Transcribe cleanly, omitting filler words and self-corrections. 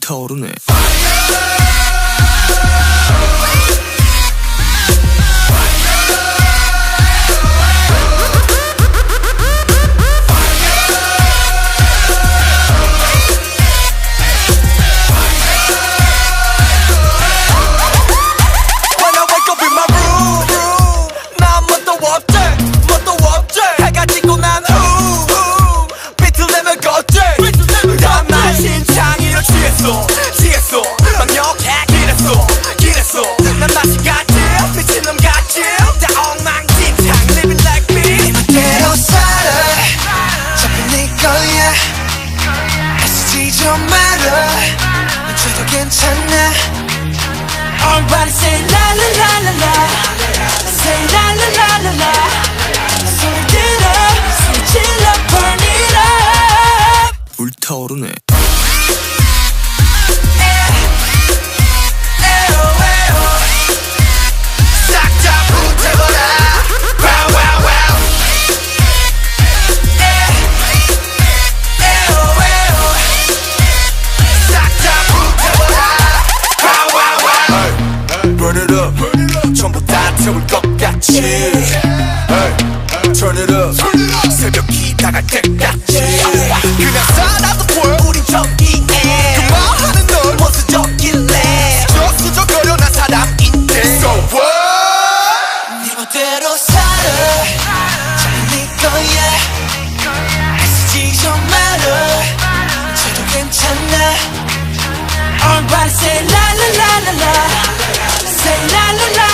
불타오르네. 취했어 막역해 길했어 난 다시 갔지 미친놈 같지 다 엉망진창 living like me 이대로 살아 자꾸 네 거야 애쓰지 좀 말아 이제도 괜찮아 Everybody say la la la la la Say la la la la la 소리 들어 소리 질러 burn it up 불타오르네. Burn it up 전부 다 태울 것 같이 Turn it up 새벽이 다갈 때까지 그냥 살아도 보여 우린 저기에 그만하는 널 원수적일래 수적거려 난 사람인데 So what 네 멋대로 살아 잘 네 거야 애쓰지 좀 말아 이제도 괜찮아 Everybody say la la la la la Say la la la